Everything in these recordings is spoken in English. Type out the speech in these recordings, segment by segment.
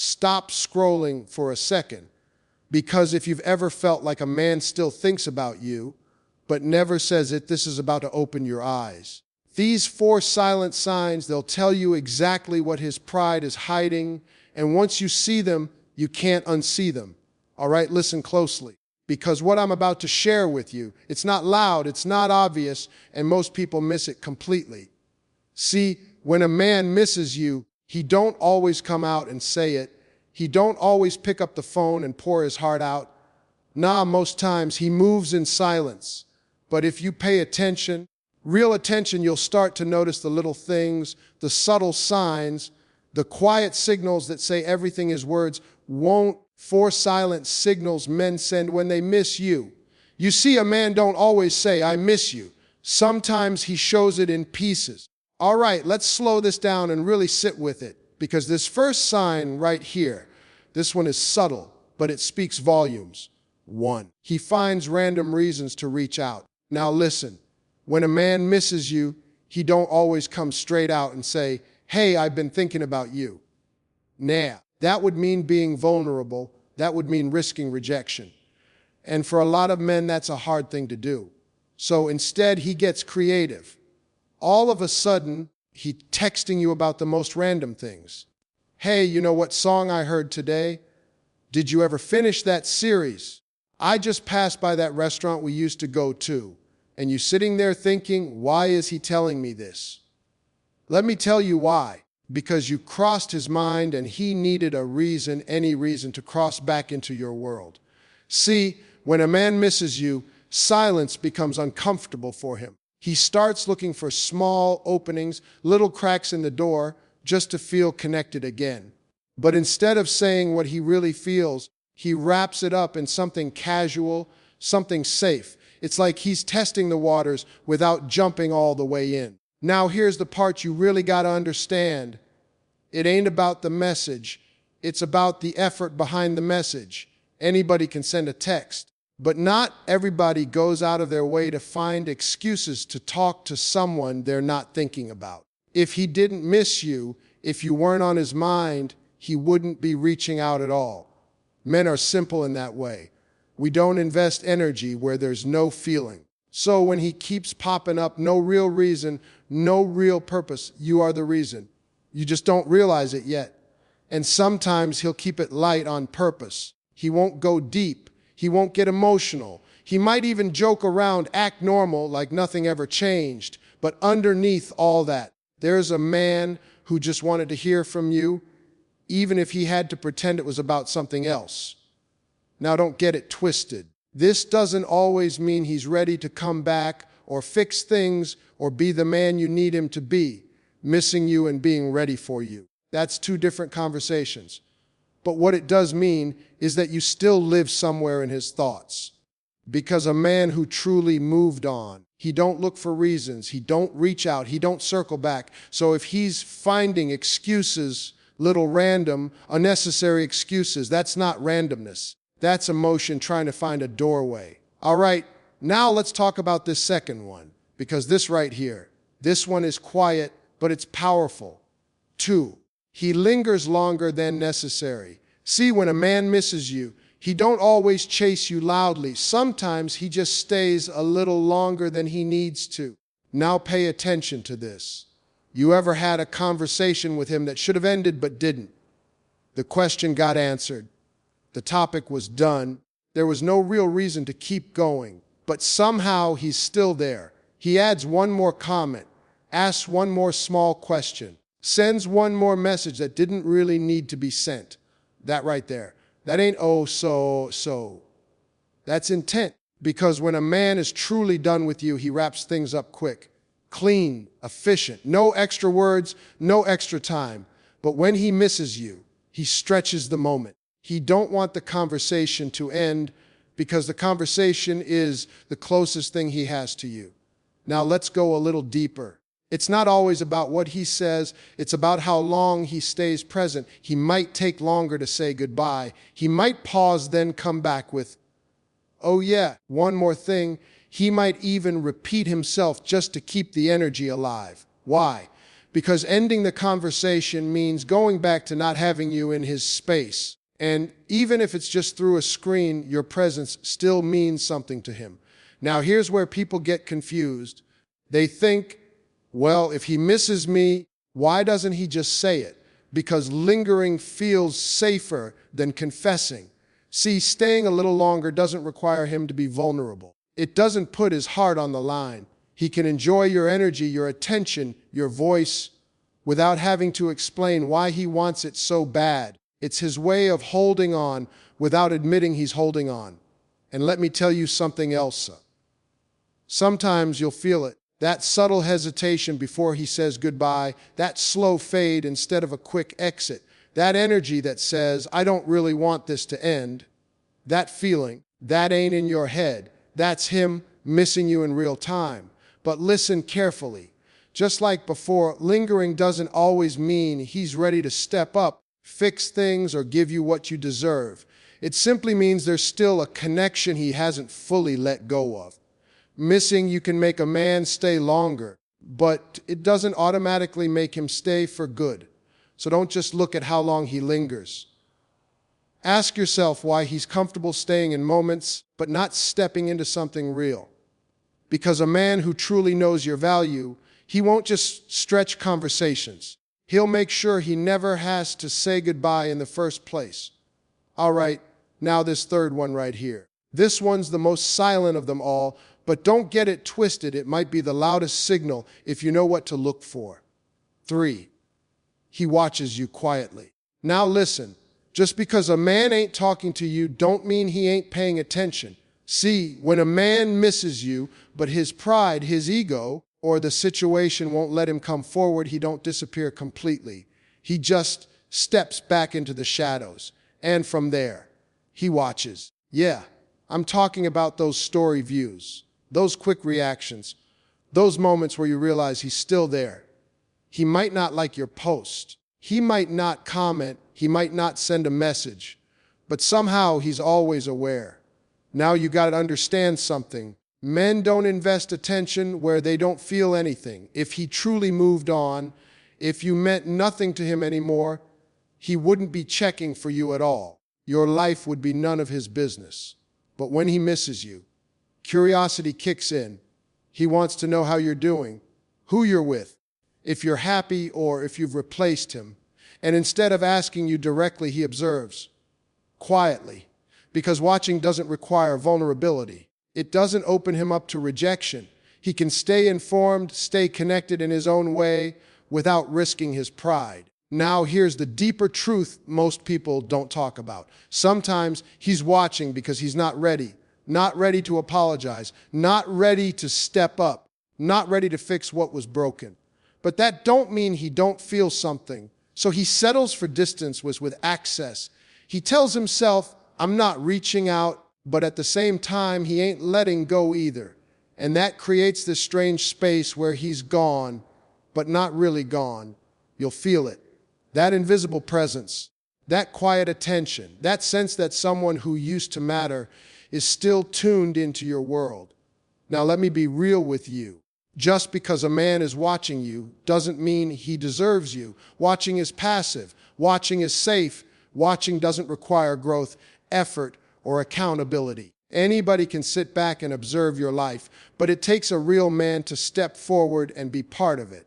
stop scrolling for a second. Because if you've ever felt like a man still thinks about you, but never says it, this is about to open your eyes. These 4 silent signs, they'll tell you exactly what his pride is hiding, and once you see them, you can't unsee them. All right, listen closely, because what I'm about to share with you, it's not loud, it's not obvious, and most people miss it completely. See, when a man misses you, he don't always come out and say it. He don't always pick up the phone and pour his heart out. Nah, most times he moves in silence. But if you pay attention, real attention, you'll start to notice the little things, the subtle signs, the quiet signals that say everything his words won't. 4 silent signals men send when they miss you. You see, a man don't always say, I miss you. Sometimes he shows it in pieces. All right, let's slow this down and really sit with it, because this first sign right here, this one is subtle, but it speaks volumes. 1, he finds random reasons to reach out. Now listen, when a man misses you, he don't always come straight out and say, hey, I've been thinking about you. Nah, that would mean being vulnerable. That would mean risking rejection. And for a lot of men, that's a hard thing to do. So instead, he gets creative. All of a sudden, he's texting you about the most random things. Hey, you know what song I heard today? Did you ever finish that series? I just passed by that restaurant we used to go to. And you're sitting there thinking, why is he telling me this? Let me tell you why. Because you crossed his mind and he needed a reason, any reason, to cross back into your world. See, when a man misses you, silence becomes uncomfortable for him. He starts looking for small openings, little cracks in the door, just to feel connected again. But instead of saying what he really feels, he wraps it up in something casual, something safe. It's like he's testing the waters without jumping all the way in. Now here's the part you really got to understand. It ain't about the message. It's about the effort behind the message. Anybody can send a text, but not everybody goes out of their way to find excuses to talk to someone they're not thinking about. If he didn't miss you, if you weren't on his mind, he wouldn't be reaching out at all. Men are simple in that way. We don't invest energy where there's no feeling. So when he keeps popping up, no real reason, no real purpose, you are the reason. You just don't realize it yet. And sometimes he'll keep it light on purpose. He won't go deep. He won't get emotional. He might even joke around, act normal, like nothing ever changed. But underneath all that, there's a man who just wanted to hear from you, even if he had to pretend it was about something else. Now don't get it twisted. This doesn't always mean he's ready to come back or fix things or be the man you need him to be, missing you and being ready for you. That's 2 different conversations. But what it does mean is that you still live somewhere in his thoughts. Because a man who truly moved on, he don't look for reasons, he don't reach out, he don't circle back. So if he's finding excuses, little random, unnecessary excuses, that's not randomness. That's emotion trying to find a doorway. All right, now let's talk about this second one, because this right here, this one is quiet, but it's powerful. 2, he lingers longer than necessary. See, when a man misses you, he don't always chase you loudly. Sometimes he just stays a little longer than he needs to. Now pay attention to this. You ever had a conversation with him that should have ended but didn't? The question got answered. The topic was done. There was no real reason to keep going, but somehow he's still there. He adds one more comment, asks one more small question, sends one more message that didn't really need to be sent. That right there. That ain't so. That's intent. Because when a man is truly done with you, he wraps things up quick, clean, efficient. No extra words, no extra time. But when he misses you, he stretches the moment. He don't want the conversation to end because the conversation is the closest thing he has to you. Now let's go a little deeper. It's not always about what he says. It's about how long he stays present. He might take longer to say goodbye. He might pause, then come back with, oh yeah, one more thing. He might even repeat himself just to keep the energy alive. Why? because ending the conversation means going back to not having you in his space. And even if it's just through a screen, your presence still means something to him. Now, here's where people get confused. They think, well, if he misses me, why doesn't he just say it? Because lingering feels safer than confessing. See, staying a little longer doesn't require him to be vulnerable. It doesn't put his heart on the line. He can enjoy your energy, your attention, your voice, without having to explain why he wants it so bad. It's his way of holding on without admitting he's holding on. And let me tell you something else. Sometimes you'll feel it. That subtle hesitation before he says goodbye, that slow fade instead of a quick exit, that energy that says, I don't really want this to end, that feeling, that ain't in your head. That's him missing you in real time. But listen carefully. Just like before, lingering doesn't always mean he's ready to step up, fix things, or give you what you deserve. It simply means there's still a connection he hasn't fully let go of. Missing you can make a man stay longer, but it doesn't automatically make him stay for good. So don't just look at how long he lingers. Ask yourself why he's comfortable staying in moments, but not stepping into something real. Because a man who truly knows your value, he won't just stretch conversations. He'll make sure he never has to say goodbye in the first place. All right, now this third one right here. This one's the most silent of them all, but don't get it twisted. It might be the loudest signal if you know what to look for. 3, he watches you quietly. Now listen, just because a man ain't talking to you don't mean he ain't paying attention. See, when a man misses you, but his pride, his ego, or the situation won't let him come forward, he don't disappear completely. He just steps back into the shadows. And from there, he watches. Yeah, I'm talking about those story views, those quick reactions, those moments where you realize he's still there. He might not like your post. He might not comment. He might not send a message. But somehow he's always aware. Now you got to understand something. Men don't invest attention where they don't feel anything. If he truly moved on, if you meant nothing to him anymore, he wouldn't be checking for you at all. Your life would be none of his business. But when he misses you, curiosity kicks in. He wants to know how you're doing, who you're with, if you're happy or if you've replaced him. And instead of asking you directly, he observes, quietly, because watching doesn't require vulnerability. It doesn't open him up to rejection. He can stay informed, stay connected in his own way without risking his pride. Now here's the deeper truth most people don't talk about. Sometimes he's watching because he's not ready to apologize, not ready to step up, not ready to fix what was broken. But that don't mean he don't feel something. So he settles for distance with access. He tells himself, I'm not reaching out, but at the same time, he ain't letting go either. And that creates this strange space where he's gone, but not really gone. You'll feel it. That invisible presence, that quiet attention, that sense that someone who used to matter is still tuned into your world. Now let me be real with you. Just because a man is watching you doesn't mean he deserves you. Watching is passive. Watching is safe. Watching doesn't require growth, effort, or accountability. Anybody can sit back and observe your life, but it takes a real man to step forward and be part of it.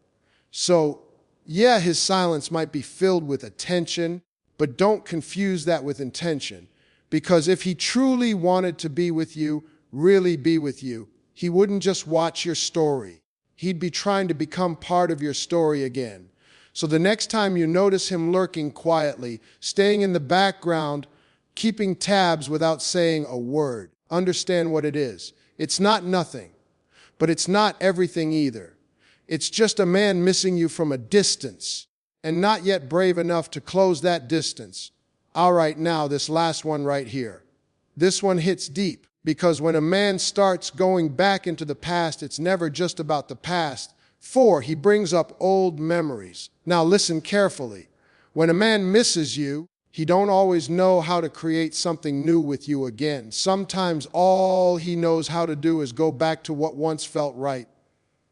So, yeah, his silence might be filled with attention, but don't confuse that with intention. Because if he truly wanted to be with you, really be with you, he wouldn't just watch your story. He'd be trying to become part of your story again. So the next time you notice him lurking quietly, staying in the background, keeping tabs without saying a word, understand what it is. It's not nothing, but it's not everything either. It's just a man missing you from a distance and not yet brave enough to close that distance. All right, now this last one right here. This one hits deep because when a man starts going back into the past, it's never just about the past. 4, he brings up old memories. Now listen carefully. When a man misses you, he don't always know how to create something new with you again. Sometimes all he knows how to do is go back to what once felt right.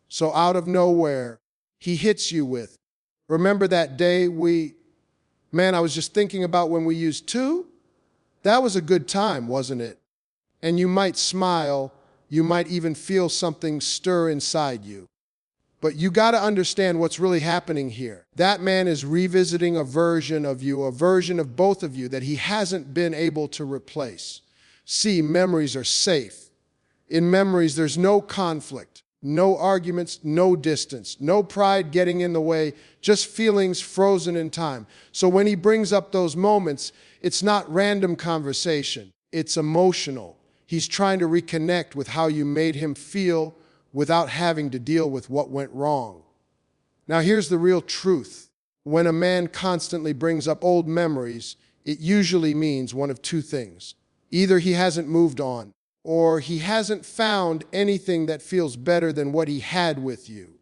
So out of nowhere, he hits you with, Remember that day man, I was just thinking about when we used to? That was a good time, wasn't it? And you might smile, you might even feel something stir inside you. But you got to understand what's really happening here. That man is revisiting a version of you, a version of both of you that he hasn't been able to replace. See, memories are safe. In memories, there's no conflict, no arguments, no distance, no pride getting in the way, just feelings frozen in time. So when he brings up those moments, it's not random conversation, it's emotional. He's trying to reconnect with how you made him feel without having to deal with what went wrong. Now here's the real truth. When a man constantly brings up old memories, it usually means one of two things. Either he hasn't moved on, or he hasn't found anything that feels better than what he had with you.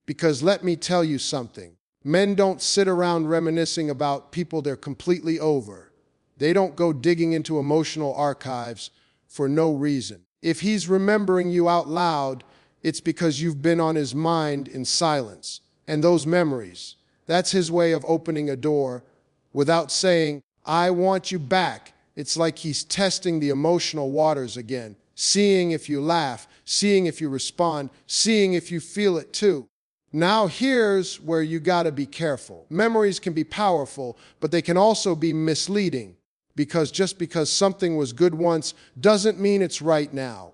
Because let me tell you something, men don't sit around reminiscing about people they're completely over. They don't go digging into emotional archives for no reason. If he's remembering you out loud, it's because you've been on his mind in silence. And those memories, that's his way of opening a door without saying, I want you back. It's like he's testing the emotional waters again, seeing if you laugh, seeing if you respond, seeing if you feel it too. Now here's where you gotta be careful. Memories can be powerful, but they can also be misleading, because just because something was good once doesn't mean it's right now.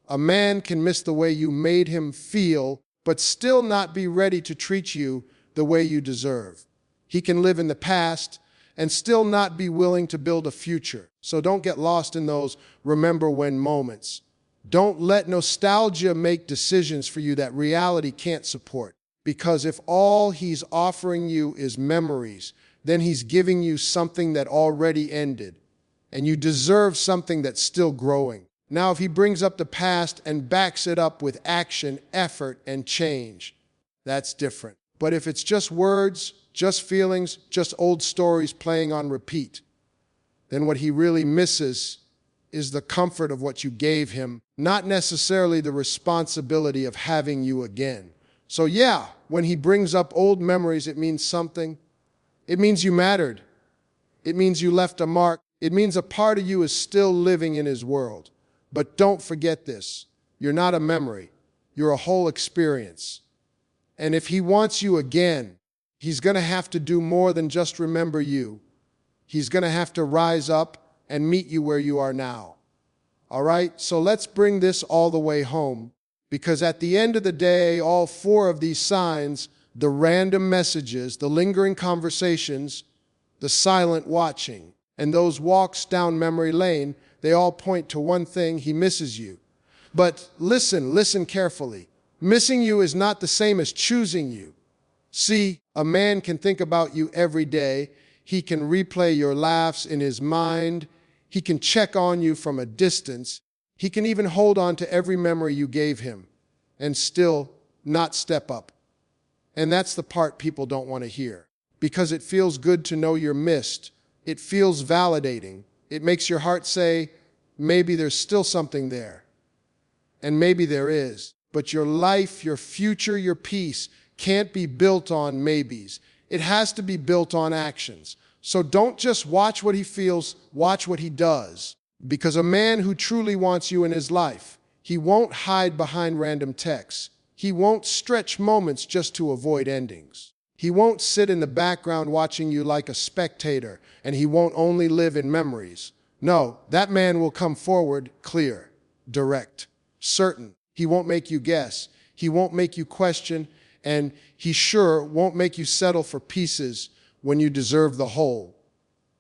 A man can miss the way you made him feel, but still not be ready to treat you the way you deserve. He can live in the past and still not be willing to build a future. So don't get lost in those remember when moments. Don't let nostalgia make decisions for you that reality can't support. Because if all he's offering you is memories, then he's giving you something that already ended. And you deserve something that's still growing. Now, if he brings up the past and backs it up with action, effort, and change, that's different. But if it's just words, just feelings, just old stories playing on repeat, then what he really misses is the comfort of what you gave him, not necessarily the responsibility of having you again. So yeah, when he brings up old memories, it means something. It means you mattered. It means you left a mark. It means a part of you is still living in his world. But don't forget this. You're not a memory. You're a whole experience. And if he wants you again, he's going to have to do more than just remember you. He's going to have to rise up and meet you where you are now. All right? So let's bring this all the way home, because at the end of the day, all four of these signs, the random messages, the lingering conversations, the silent watching, and those walks down memory lane, they all point to one thing: he misses you. But listen carefully. Missing you is not the same as choosing you. See, a man can think about you every day. He can replay your laughs in his mind. He can check on you from a distance. He can even hold on to every memory you gave him and still not step up. And that's the part people don't want to hear, because it feels good to know you're missed. It feels validating. It makes your heart say, maybe there's still something there. And maybe there is. But your life, your future, your peace can't be built on maybes. It has to be built on actions. So don't just watch what he feels, watch what he does. Because a man who truly wants you in his life, he won't hide behind random texts. He won't stretch moments just to avoid endings. He won't sit in the background watching you like a spectator, and he won't only live in memories. No, that man will come forward clear, direct, certain. He won't make you guess. He won't make you question, and he sure won't make you settle for pieces when you deserve the whole.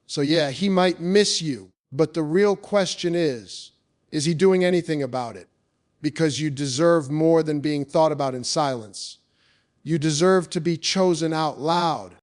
So yeah, he might miss you, but the real question is he doing anything about it? Because you deserve more than being thought about in silence. You deserve to be chosen out loud.